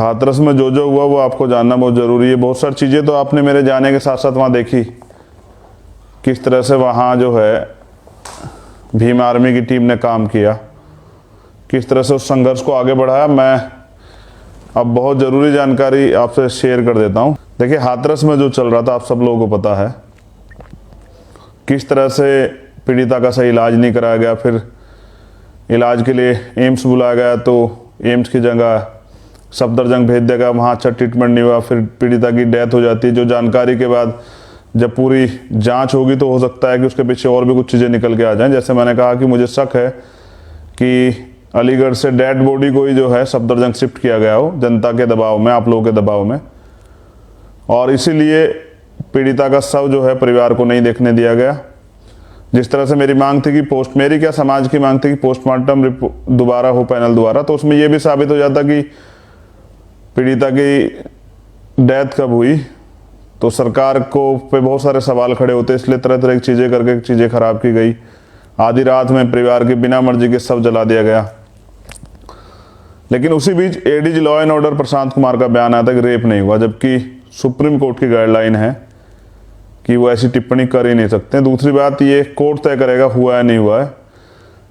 हाथरस में जो जो हुआ वो आपको जानना बहुत ज़रूरी है। बहुत सारी चीज़ें तो आपने मेरे जाने के साथ साथ वहाँ देखी, किस तरह से वहाँ जो है भीम आर्मी की टीम ने काम किया, किस तरह से उस संघर्ष को आगे बढ़ाया। मैं अब बहुत ज़रूरी जानकारी आपसे शेयर कर देता हूँ। देखिए, हाथरस में जो चल रहा था आप सब लोगों को पता है, किस तरह से पीड़िता का सही इलाज नहीं कराया गया। फिर इलाज के लिए एम्स बुलाया गया तो एम्स की जगह सफदरजंग भेज दिया गया, वहाँ अच्छा ट्रीटमेंट नहीं हुआ, फिर पीड़िता की डेथ हो जाती है। जो जानकारी के बाद जब पूरी जांच होगी तो हो सकता है कि उसके पीछे और भी कुछ चीज़ें निकल के आ जाएं। जैसे मैंने कहा कि मुझे शक है कि अलीगढ़ से डेड बॉडी को ही जो है सफदरजंग शिफ्ट किया गया हो, जनता के दबाव में, आप लोगों के दबाव में, और इसीलिए पीड़िता का शव जो है परिवार को नहीं देखने दिया गया। जिस तरह से मेरी मांग थी कि मेरी क्या समाज की मांग थी कि पोस्टमार्टम दोबारा हो पैनल द्वारा, तो उसमें यह भी साबित हो जाता कि पीड़िता की डेथ कब हुई, तो सरकार को पे बहुत सारे सवाल खड़े होते, इसलिए तरह तरह की चीज़ें करके चीज़ें खराब की गई। आधी रात में परिवार के बिना मर्जी के शव जला दिया गया। लेकिन उसी बीच ADG law and order Prashant Kumar का बयान आया था कि रेप नहीं हुआ, जबकि सुप्रीम कोर्ट की गाइडलाइन है कि वो ऐसी टिप्पणी कर ही नहीं सकते। दूसरी बात, ये कोर्ट तय करेगा हुआ है नहीं हुआ है।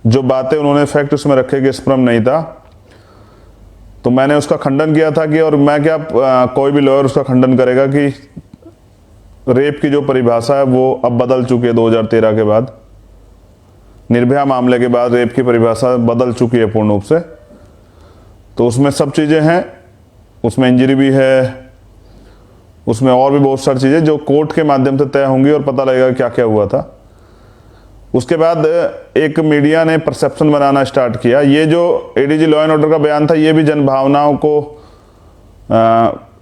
जो बातें उन्होंने फैक्ट उसमें रखे कि स्पर्म नहीं था, तो मैंने उसका खंडन किया था कि, और मैं क्या कोई भी लॉयर उसका खंडन करेगा कि रेप की जो परिभाषा है वो अब बदल चुकी है। 2013 के बाद, निर्भया मामले के बाद रेप की परिभाषा बदल चुकी है पूर्ण रूप से। तो उसमें सब चीज़ें हैं, उसमें इंजरी भी है, उसमें और भी बहुत सारी चीज़ें जो कोर्ट के माध्यम से तय होंगी और पता लगेगा क्या क्या हुआ था। उसके बाद एक मीडिया ने परसेप्शन बनाना स्टार्ट किया। ये जो एडीजी लॉ एंड ऑर्डर का बयान था, ये भी जनभावनाओं को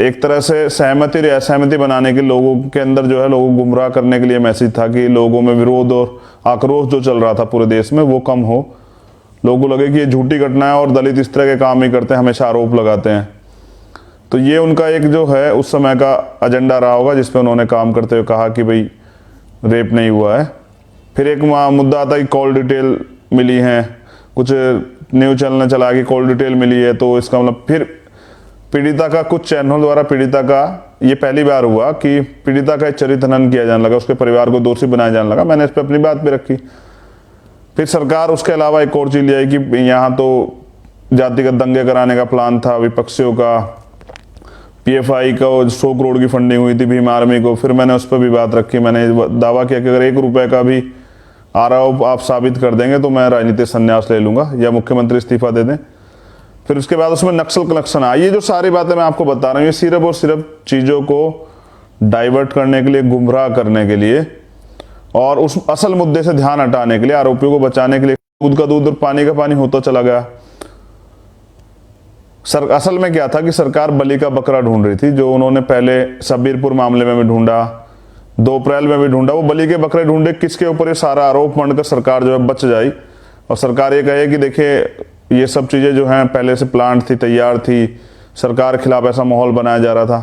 एक तरह से सहमति या असहमति बनाने के, लोगों के अंदर जो है लोगों को गुमराह करने के लिए मैसेज था कि लोगों में विरोध और आक्रोश जो चल रहा था पूरे देश में वो कम हो, लोगों को लगे कि ये झूठी घटना है और दलित इस तरह के काम ही करते हैं, हमेशा आरोप लगाते हैं। तो ये उनका एक जो है उस समय का एजेंडा रहा होगा, जिस पे उन्होंने काम करते हुए कहा कि भाई रेप नहीं हुआ है। फिर एक मुद्दा आता है कि कॉल डिटेल मिली है, कुछ न्यूज़ चैनल ने चला कि कॉल डिटेल मिली है, तो इसका मतलब फिर पीड़िता का कुछ चैनल द्वारा पीड़िता का, ये पहली बार हुआ कि पीड़िता का चरित्र हनन किया जाने लगा, उसके परिवार को दोषी बनाया जाने लगा। मैंने इस पर अपनी बात भी रखी। फिर सरकार उसके अलावा एक और चीज़ ले आई कि यहाँ तो जातिगत दंगे कराने का प्लान था विपक्षियों का, पीएफआई का 100 करोड़ की फंडिंग हुई थी भीम आर्मी को। फिर मैंने उस पर भी बात रखी। मैंने दावा किया कि अगर 1 रुपये का भी आरोप आप साबित कर देंगे तो मैं राजनीतिक संन्यास ले लूँगा या मुख्यमंत्री इस्तीफा दे दें। फिर उसके बाद उसमें नक्सल कनेक्शन आया। ये जो सारी बातें मैं आपको बता रहा हूँ, ये सिर्फ और सिर्फ चीज़ों को डाइवर्ट करने के लिए, गुमराह करने के लिए और उस असल मुद्दे से ध्यान हटाने के लिए, आरोपियों को बचाने के लिए। दूध का दूध और पानी का पानी होता चला गया। असल में क्या था कि सरकार बलि का बकरा ढूंढ रही थी, जो उन्होंने पहले सबीरपुर मामले में भी ढूंढा, 2 अप्रैल में भी ढूंढा। वो बलि के बकरे ढूंढे किसके ऊपर ये सारा आरोप मंडकर सरकार जो है बच जाए और सरकार ये कहे कि देखिए ये सब चीज़ें जो हैं पहले से प्लान थी, तैयार थी, सरकार के खिलाफ ऐसा माहौल बनाया जा रहा था।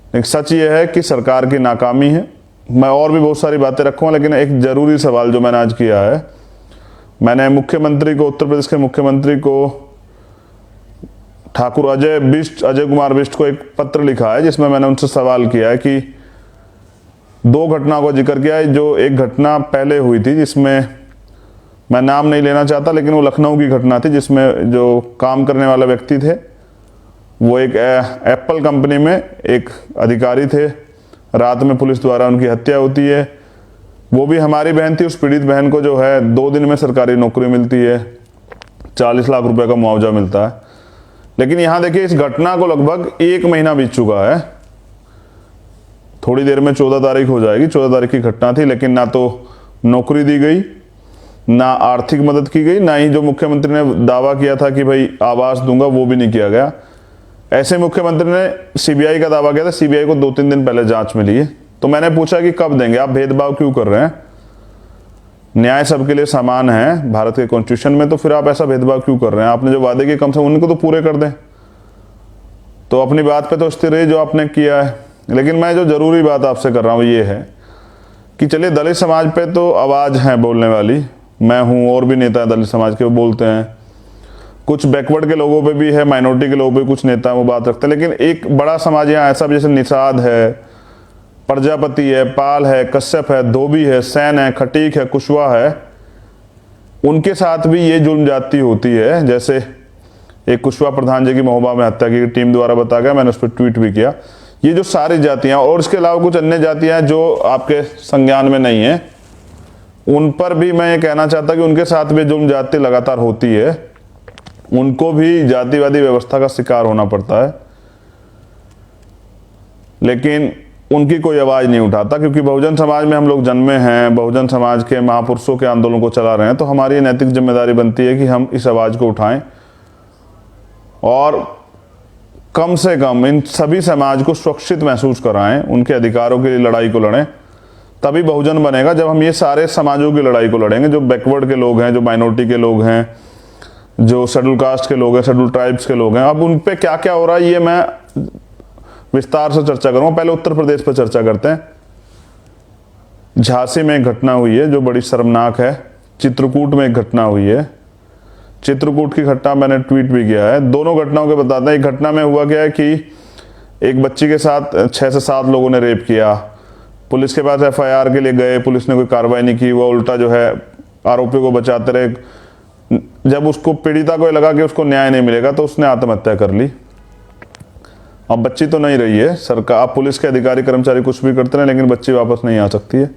लेकिन सच ये है कि सरकार की नाकामी है। मैं और भी बहुत सारी बातें रखूँगा, लेकिन एक ज़रूरी सवाल जो मैंने आज किया है, मैंने मुख्यमंत्री को, उत्तर प्रदेश के मुख्यमंत्री को, ठाकुर अजय कुमार बिष्ट को एक पत्र लिखा है, जिसमें मैंने उनसे सवाल किया है कि 2 घटनाओं का जिक्र किया है। जो एक घटना पहले हुई थी, जिसमें मैं नाम नहीं लेना चाहता, लेकिन वो लखनऊ की घटना थी, जिसमें जो काम करने वाला व्यक्ति थे वो एक एप्पल कंपनी में एक अधिकारी थे। रात में पुलिस द्वारा उनकी हत्या होती है। वो भी हमारी बहन थी। उस पीड़ित बहन को जो है 2 दिन में सरकारी नौकरी मिलती है, 40 लाख रुपए का मुआवजा मिलता है। लेकिन यहाँ देखिए, इस घटना को लगभग 1 महीना बीत चुका है। थोड़ी देर में 14 तारीख हो जाएगी। 14 तारीख की घटना थी, लेकिन ना तो नौकरी दी गई, ना आर्थिक मदद की गई, ना ही जो मुख्यमंत्री ने दावा किया था कि भाई आवास दूंगा वो भी नहीं किया गया। ऐसे मुख्यमंत्री ने सीबीआई का दावा किया था। सीबीआई को 2-3 दिन पहले जांच मिली है। तो मैंने पूछा कि कब देंगे, आप भेदभाव क्यों कर रहे हैं? न्याय सबके लिए समान है भारत के कॉन्स्टिट्यूशन में, तो फिर आप ऐसा भेदभाव क्यों कर रहे हैं? आपने जो वादे किए कम से कम उनको तो पूरे कर दें। तो अपनी बात पे तो स्थिर रही जो आपने किया है। लेकिन मैं जो जरूरी बात आपसे कर रहा हूँ ये है कि चलिए, दलित समाज पे तो आवाज़ है बोलने वाली, मैं हूँ, और भी नेता दलित समाज के वो बोलते हैं। कुछ बैकवर्ड के लोगों पे भी है, माइनॉरिटी के लोगों पे कुछ नेता वो बात रखते हैं, लेकिन एक बड़ा समाज यहाँ ऐसा भी जैसे निषाद है, प्रजापति है, पाल है, कश्यप है, धोबी है, सैन है, खटीक है, कुशवाहा है, उनके साथ भी ये जुल्म जाती होती है। जैसे एक कुशवाहा प्रधान जी की महोबा में हत्या की टीम द्वारा बताया गया, मैंने उस पर ट्वीट भी किया। ये जो सारी जातियां और इसके अलावा कुछ अन्य जातियां जो आपके संज्ञान में नहीं है, उन पर भी मैं ये कहना चाहता कि उनके साथ भी जुल्म जाति लगातार होती है, उनको भी जातिवादी व्यवस्था का शिकार होना पड़ता है, लेकिन उनकी कोई आवाज नहीं उठाता। क्योंकि बहुजन समाज में हम लोग जन्मे हैं, बहुजन समाज के महापुरुषों के आंदोलन को चला रहे हैं, तो हमारी नैतिक जिम्मेदारी बनती है कि हम इस आवाज को उठाएं और कम से कम इन सभी समाज को सुरक्षित महसूस कराएं, उनके अधिकारों के लिए लड़ाई को लड़ें। तभी बहुजन बनेगा जब हम ये सारे समाजों की लड़ाई को लड़ेंगे, जो बैकवर्ड के लोग हैं, जो माइनॉरिटी के लोग हैं, जो शेड्यूल कास्ट के लोग हैं, शेड्यूल ट्राइब्स के लोग हैं। अब उन पे क्या क्या हो रहा है ये मैं विस्तार से चर्चा करूंगा। पहले उत्तर प्रदेश पर चर्चा करते हैं। झांसी में एक घटना हुई है जो बड़ी शर्मनाक है। चित्रकूट में एक घटना हुई है। चित्रकूट की घटना मैंने ट्वीट भी किया है। दोनों घटनाओं के बताते हैं। एक घटना में हुआ क्या है कि एक बच्ची के साथ 6 से 7 लोगों ने रेप किया। पुलिस के पास FIR के लिए गए, पुलिस ने कोई कार्रवाई नहीं की, वो उल्टा जो है आरोपी को बचाते रहे। जब उसको पीड़िता को लगा कि उसको न्याय नहीं मिलेगा तो उसने आत्महत्या कर ली। अब बच्ची तो नहीं रही है, सरकार पुलिस के अधिकारी कर्मचारी कुछ भी करते हैं, लेकिन बच्ची वापस नहीं आ सकती है।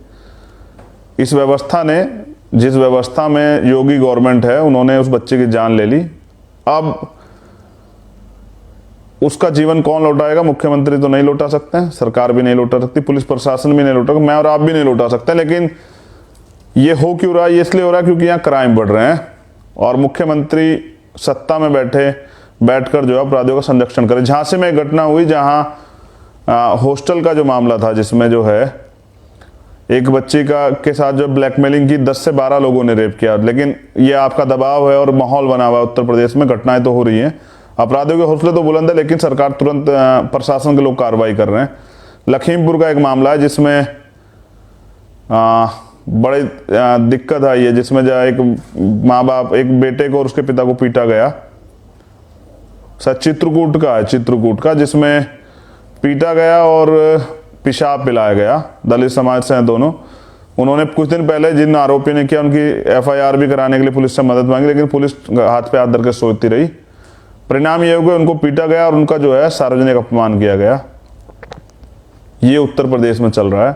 इस व्यवस्था ने, जिस व्यवस्था में योगी गवर्नमेंट है, उन्होंने उस बच्चे की जान ले ली। अब उसका जीवन कौन लौटाएगा? मुख्यमंत्री तो नहीं लौटा सकते हैं, सरकार भी नहीं लौटा सकती, पुलिस प्रशासन भी नहीं लौटा, मैं और आप भी नहीं लौटा सकते। लेकिन ये हो क्यों रहा है? ये इसलिए हो रहा है क्योंकि यहाँ क्राइम बढ़ रहे हैं और मुख्यमंत्री सत्ता में बैठकर जो है अपराधियों का संरक्षण करे। झांसी में एक घटना हुई जहां हॉस्टल का जो मामला था, जिसमें जो है एक बच्ची के साथ जो ब्लैकमेलिंग की, 10 से 12 लोगों ने रेप किया। लेकिन ये आपका दबाव है और माहौल बना हुआ है उत्तर प्रदेश में, घटनाएं तो हो रही हैं, अपराधियों के हौसले तो बुलंद है, लेकिन सरकार तुरंत प्रशासन के लोग कार्रवाई कर रहे हैं। लखीमपुर का एक मामला है जिसमें बड़ी दिक्कत आई है, जिसमें जो एक माँ बाप, एक बेटे को और उसके पिता को पीटा गया। चित्रकूट का है, चित्रकूट का, जिसमें पीटा गया और पेशाब पिलाया गया। दलित समाज से हैं दोनों। उन्होंने कुछ दिन पहले जिन आरोपी ने किया उनकी FIR भी कराने के लिए पुलिस से मदद मांगी, लेकिन पुलिस हाथ पे हाथ धर के सोती रही। परिणाम ये हो गया, उनको पीटा गया और उनका जो है सार्वजनिक अपमान किया गया। ये उत्तर प्रदेश में चल रहा है।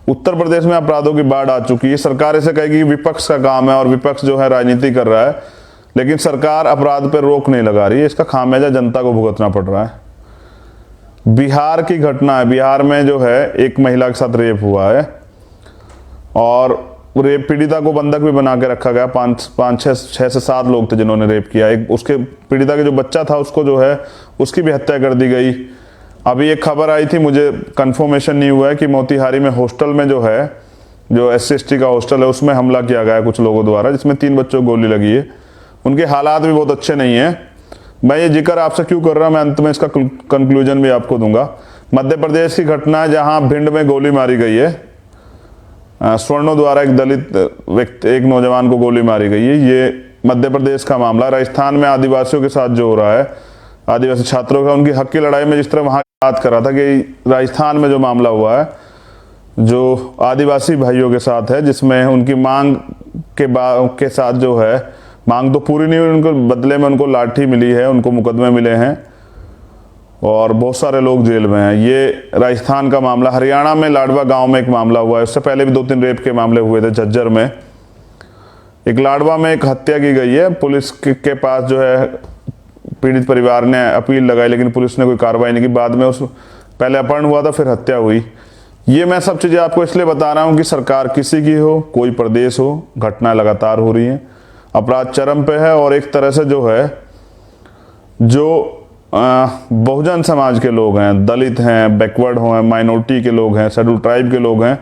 उत्तर प्रदेश में अपराधों की बाढ़ आ चुकी है। सरकार इसे कहेगी विपक्ष का काम है और विपक्ष जो है राजनीति कर रहा है, लेकिन सरकार अपराध पर रोक नहीं लगा रही है। इसका खामियाजा जनता को भुगतना पड़ रहा है। बिहार की घटना है। बिहार में जो है एक महिला के साथ रेप हुआ है और रेप पीड़िता को बंधक भी बना के रखा गया। 6 से 7 लोग थे जिन्होंने रेप किया। एक उसके पीड़िता के जो बच्चा था उसको जो है उसकी भी हत्या कर दी गई। अभी एक खबर आई थी, मुझे कंफर्मेशन नहीं हुआ है, कि मोतिहारी में हॉस्टल में जो है, जो SC/ST का हॉस्टल है, उसमें हमला किया गया है कुछ लोगों द्वारा, जिसमें 3 बच्चों को गोली लगी है। उनके हालात भी बहुत अच्छे नहीं है। मैं ये जिक्र आपसे क्यों कर रहा हूं, मैं अंत में इसका कंक्लूजन भी आपको दूंगा। मध्य प्रदेश की घटना है जहां भिंड में गोली मारी गई है। स्वर्णों द्वारा एक दलित व्यक्ति, एक नौजवान को गोली मारी गई है। ये मध्य प्रदेश का मामला। राजस्थान में आदिवासियों के साथ जो हो रहा है, आदिवासी छात्रों का, उनकी हक की लड़ाई में जिस तरह वहां बात कर रहा था कि राजस्थान में जो मामला हुआ है जो आदिवासी भाइयों के साथ है, जिसमें उनकी मांग के साथ जो है, मांग तो पूरी नहीं हुई, उनको बदले में उनको लाठी मिली है, उनको मुकदमे मिले हैं और बहुत सारे लोग जेल में हैं। ये राजस्थान का मामला। हरियाणा में लाडवा गांव में एक मामला हुआ है। उससे पहले भी 2-3 रेप के मामले हुए थे। झज्जर में एक लाडवा में एक हत्या की गई है। पुलिस के पास जो है पीड़ित परिवार ने अपील लगाई, लेकिन पुलिस ने कोई कार्रवाई नहीं की। बाद में उस पहले अपहरण हुआ था, फिर हत्या हुई। ये मैं सब चीज़ें आपको इसलिए बता रहा हूँ कि सरकार किसी की हो, कोई प्रदेश हो, घटनाएं लगातार हो रही हैं, अपराध चरम पे है और एक तरह से जो है, जो बहुजन समाज के लोग हैं, दलित हैं, बैकवर्ड हैं, माइनॉरिटी के लोग हैं, शेड्यूल ट्राइब के लोग हैं,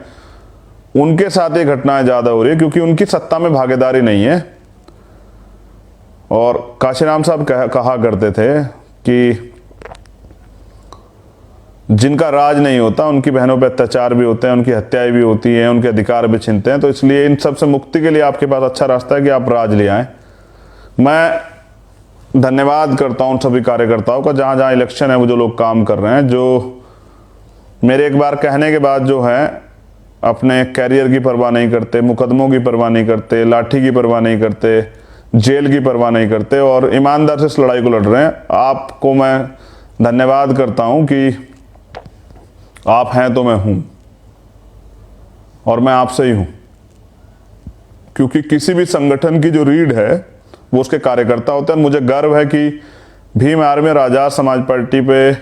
उनके साथ ये घटनाएं ज़्यादा हो रही है क्योंकि उनकी सत्ता में भागीदारी नहीं है। और काशीराम साहब कहा करते थे कि जिनका राज नहीं होता उनकी बहनों पर अत्याचार भी होते हैं, उनकी हत्याएं भी होती हैं, उनके अधिकार भी छीनते हैं। तो इसलिए इन सब से मुक्ति के लिए आपके पास अच्छा रास्ता है कि आप राज ले आएं। मैं धन्यवाद करता हूं सभी कार्यकर्ताओं का, जहां जहां इलेक्शन है वो जो लोग काम कर रहे हैं, जो मेरे एक बार कहने के बाद जो है अपने कैरियर की परवाह नहीं करते, मुकदमों की परवाह नहीं करते, लाठी की परवाह नहीं करते, जेल की परवाह नहीं करते और ईमानदार से इस लड़ाई को लड़ रहे हैं। आपको मैं धन्यवाद करता हूं कि आप हैं तो मैं हूं और मैं आपसे ही हूं, क्योंकि किसी भी संगठन की जो रीढ़ है वो उसके कार्यकर्ता होते हैं। मुझे गर्व है कि भीम आर्मी और आजाद समाज पार्टी पे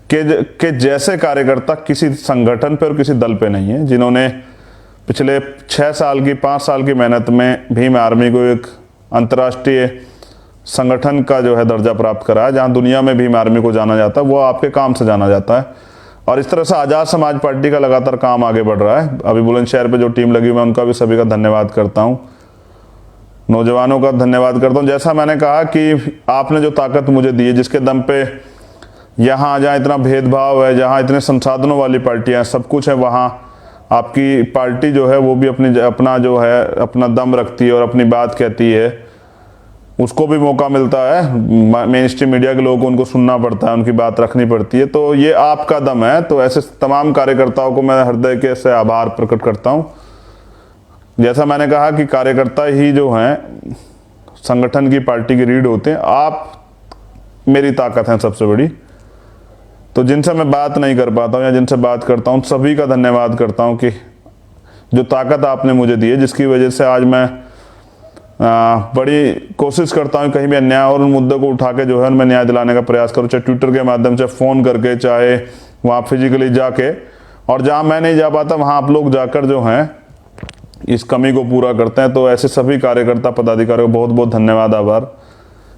के जैसे कार्यकर्ता किसी संगठन पे और किसी दल पे नहीं है, जिन्होंने पिछले 6 साल की 5 साल की मेहनत में भीम आर्मी को एक अंतर्राष्ट्रीय संगठन का जो है दर्जा प्राप्त करा है, जहां दुनिया में भीम आर्मी को जाना जाता है, वो आपके काम से जाना जाता है। और इस तरह से आजाद समाज पार्टी का लगातार काम आगे बढ़ रहा है। अभी बुलंदशहर पे जो टीम लगी हुई है उनका भी सभी का धन्यवाद करता हूं, नौजवानों का धन्यवाद करता हूं। जैसा मैंने कहा कि आपने जो ताकत मुझे दी है, जिसके दम पे यहाँ जहाँ इतना भेदभाव है, जहाँ इतने संसाधनों वाली पार्टियां सब कुछ है, वहाँ आपकी पार्टी जो है वो भी अपना जो है अपना दम रखती है और अपनी बात कहती है, उसको भी मौका मिलता है। मेन स्ट्रीम मीडिया के लोगों को उनको सुनना पड़ता है, उनकी बात रखनी पड़ती है, तो ये आपका दम है। तो ऐसे तमाम कार्यकर्ताओं को मैं हृदय के से आभार प्रकट करता हूँ। जैसा मैंने कहा कि कार्यकर्ता ही जो हैं संगठन की, पार्टी की रीढ़ होते हैं। आप मेरी ताकत है सबसे बड़ी। तो जिनसे मैं बात नहीं कर पाता हूँ या जिनसे बात करता हूँ, सभी का धन्यवाद करता हूँ कि जो ताकत आपने मुझे दी है, जिसकी वजह से आज मैं बड़ी कोशिश करता हूँ कहीं भी अन्याय और उन मुद्दों को उठा के जो है उनमें न्याय दिलाने का प्रयास करूँ, चाहे ट्विटर के माध्यम से, फ़ोन करके, चाहे वहाँ फिजिकली जाके, और जहाँ मैं नहीं जा पाता वहाँ आप लोग जाकर जो हैं इस कमी को पूरा करते हैं। तो ऐसे सभी कार्यकर्ता पदाधिकारियों को बहुत बहुत धन्यवाद, आभार।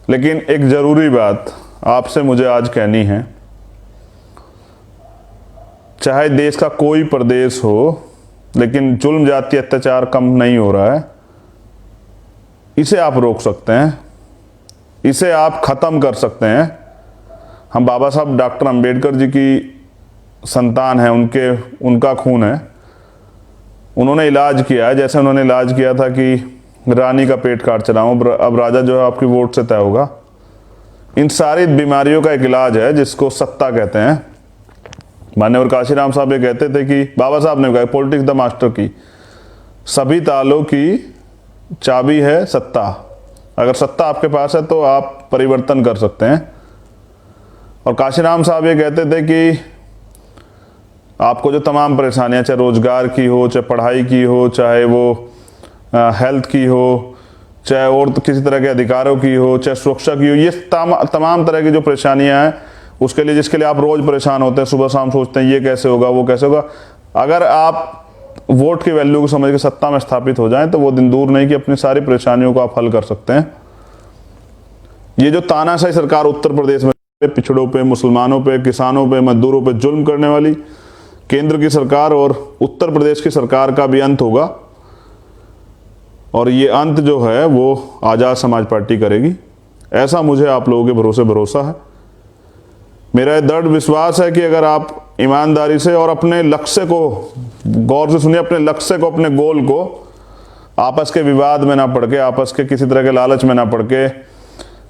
लेकिन एक ज़रूरी बात आपसे मुझे आज कहनी है, चाहे देश का कोई प्रदेश हो, लेकिन जुल्म जाति अत्याचार कम नहीं हो रहा है। इसे आप रोक सकते हैं, इसे आप ख़त्म कर सकते हैं। हम बाबा साहब डॉक्टर अंबेडकर जी की संतान है, उनका खून है। उन्होंने इलाज किया है, जैसे उन्होंने इलाज किया था कि रानी का पेट काट चलाऊं, अब राजा जो है आपकी वोट से तय होगा। इन सारी बीमारियों का एक इलाज है जिसको सत्ता कहते हैं। मान्यवर काशीराम साहब ये कहते थे कि बाबा साहब ने कहा, पॉलिटिक्स द मास्टर की, सभी तालों की चाबी है सत्ता। अगर सत्ता आपके पास है तो आप परिवर्तन कर सकते हैं। और काशीराम साहब ये कहते थे कि आपको जो तमाम परेशानियां, चाहे रोजगार की हो, चाहे पढ़ाई की हो, चाहे वो हेल्थ की हो, चाहे और किसी तरह के अधिकारों की हो, चाहे सुरक्षा की हो, ये तमाम तरह की जो परेशानियां हैं, उसके लिए जिसके लिए आप रोज परेशान होते हैं, सुबह शाम सोचते हैं ये कैसे होगा, वो कैसे होगा, अगर आप वोट की वैल्यू को समझ के सत्ता में स्थापित हो जाएं तो वो दिन दूर नहीं कि अपनी सारी परेशानियों को आप हल कर सकते हैं। ये जो तानाशाही सरकार उत्तर प्रदेश में पिछड़ों पे, मुसलमानों पे, किसानों पे, मजदूरों पे जुल्म करने वाली केंद्र की सरकार और उत्तर प्रदेश की सरकार का भी अंत होगा, और ये अंत जो है वो आजाद समाज पार्टी करेगी। ऐसा मुझे आप लोगों के भरोसा है। मेरा दृढ़ विश्वास है कि अगर आप ईमानदारी से और अपने लक्ष्य को, गौर से सुनिए, अपने लक्ष्य को, अपने गोल को आपस के विवाद में ना पड़ के, आपस के किसी तरह के लालच में ना पड़ के,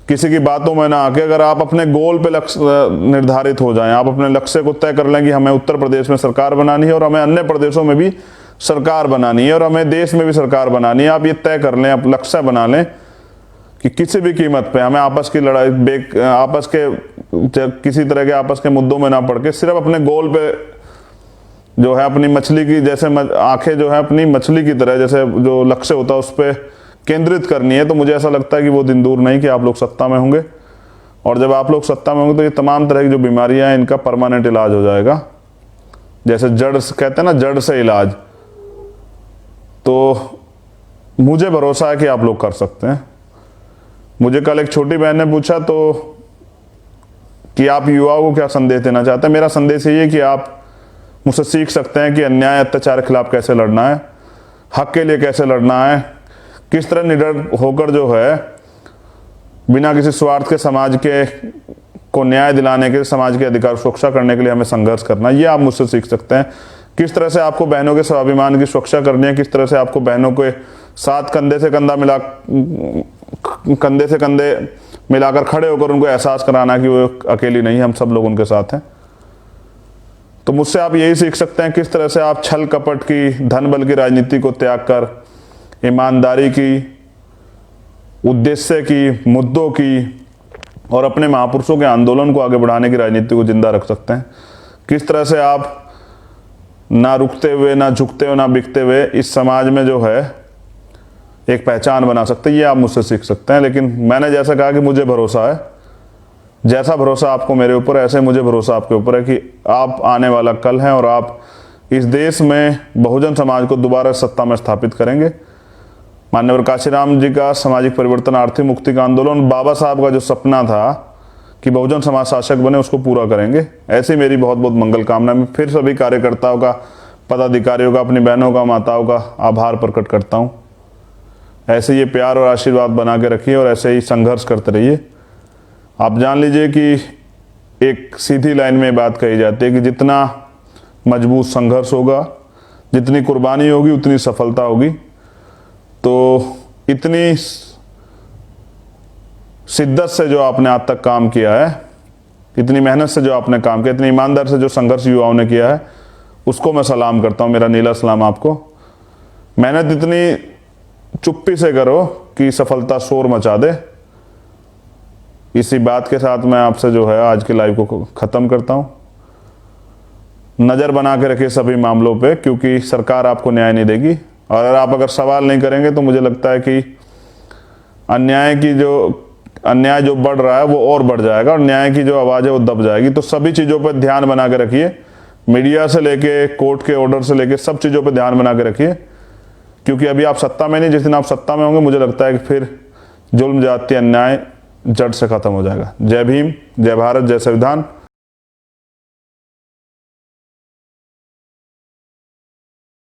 किसी की बातों में ना आके, अगर आप अपने गोल पे लक्ष्य निर्धारित हो जाएं, आप अपने लक्ष्य को तय कर लें कि हमें उत्तर प्रदेश में सरकार बनानी है और हमें अन्य प्रदेशों में भी सरकार बनानी है और हमें देश में भी सरकार बनानी है, आप ये तय कर लें, आप लक्ष्य बना लें कि किसी भी कीमत पे हमें आपस की लड़ाई, आपस के किसी तरह के आपस के मुद्दों में ना पड़ के सिर्फ अपने गोल पे जो है अपनी मछली की जैसे आंखें जो है अपनी मछली की तरह जैसे जो लक्ष्य होता है उस पर केंद्रित करनी है। तो मुझे ऐसा लगता है कि वो दिन दूर नहीं कि आप लोग सत्ता में होंगे, और जब आप लोग सत्ता में होंगे तो ये तमाम तरह की जो बीमारियां हैं इनका परमानेंट इलाज हो जाएगा। जैसे जड़ कहते हैं ना, जड़ से इलाज। तो मुझे भरोसा है कि आप लोग कर सकते हैं। मुझे कल एक छोटी बहन ने पूछा तो कि आप युवाओं को क्या संदेश देना चाहते हैं। मेरा संदेश यही है कि आप मुझसे सीख सकते हैं कि अन्याय अत्याचार के खिलाफ कैसे लड़ना है, हक के लिए कैसे लड़ना है, किस तरह निडर होकर जो है बिना किसी स्वार्थ के समाज के को न्याय दिलाने के, समाज के अधिकार सुरक्षा करने के लिए हमें संघर्ष करना है। ये आप मुझसे सीख सकते हैं। किस तरह से आपको बहनों के स्वाभिमान की सुरक्षा करनी है, किस तरह से आपको बहनों के साथ कंधे से कंधे मिलाकर खड़े होकर उनको एहसास कराना कि वो अकेली नहीं है, हम सब लोग उनके साथ हैं। तो मुझसे आप यही सीख सकते हैं किस तरह से आप छल कपट की, धन बल की राजनीति को त्याग कर ईमानदारी की, उद्देश्य की, मुद्दों की और अपने महापुरुषों के आंदोलन को आगे बढ़ाने की राजनीति को जिंदा रख सकते हैं। किस तरह से आप ना रुकते हुए, ना झुकते हुए, ना बिकते हुए इस समाज में जो है एक पहचान बना सकते हैं, ये आप मुझसे सीख सकते हैं। लेकिन मैंने जैसा कहा कि मुझे भरोसा है, जैसा भरोसा आपको मेरे ऊपर है, ऐसे मुझे भरोसा आपके ऊपर है कि आप आने वाला कल हैं और आप इस देश में बहुजन समाज को दोबारा सत्ता में स्थापित करेंगे। माननीय काशीराम जी का सामाजिक परिवर्तन, आर्थिक मुक्ति का आंदोलन, बाबा साहब का जो सपना था कि बहुजन समाज शासक बने, उसको पूरा करेंगे। ऐसी मेरी बहुत बहुत मंगल कामना। मैं फिर सभी कार्यकर्ताओं का, पदाधिकारियों का, अपनी बहनों का, माताओं का आभार प्रकट करता हूँ। ऐसे ये प्यार और आशीर्वाद बना के रखिए और ऐसे ही संघर्ष करते रहिए। आप जान लीजिए कि एक सीधी लाइन में बात कही जाती है कि जितना मजबूत संघर्ष होगा, जितनी कुर्बानी होगी, उतनी सफलता होगी। तो इतनी शिद्दत से जो आपने आज तक काम किया है, इतनी मेहनत से जो आपने काम किया, इतनी ईमानदार से जो संघर्ष युवाओं ने किया है, उसको मैं सलाम करता हूँ। मेरा नीला सलाम आपको। मेहनत इतनी चुप्पी से करो कि सफलता शोर मचा दे। इसी बात के साथ मैं आपसे जो है आज के लाइव को ख़त्म करता हूँ। नज़र बना के रखिए सभी मामलों पे, क्योंकि सरकार आपको न्याय नहीं देगी। और अगर सवाल नहीं करेंगे तो मुझे लगता है कि अन्याय जो बढ़ रहा है वो और बढ़ जाएगा और न्याय की जो आवाज़ है वो दब जाएगी। तो सभी चीज़ों पर ध्यान बना के रखिए, मीडिया से लेके कोर्ट के ऑर्डर से लेके सब चीज़ों पर ध्यान बना के रखिए, क्योंकि अभी आप सत्ता में नहीं, जिस दिन आप सत्ता में होंगे मुझे लगता है कि फिर जुल्म, जाति, अन्याय जड़ से खत्म हो जाएगा। जय भीम, जय भारत, जय संविधान।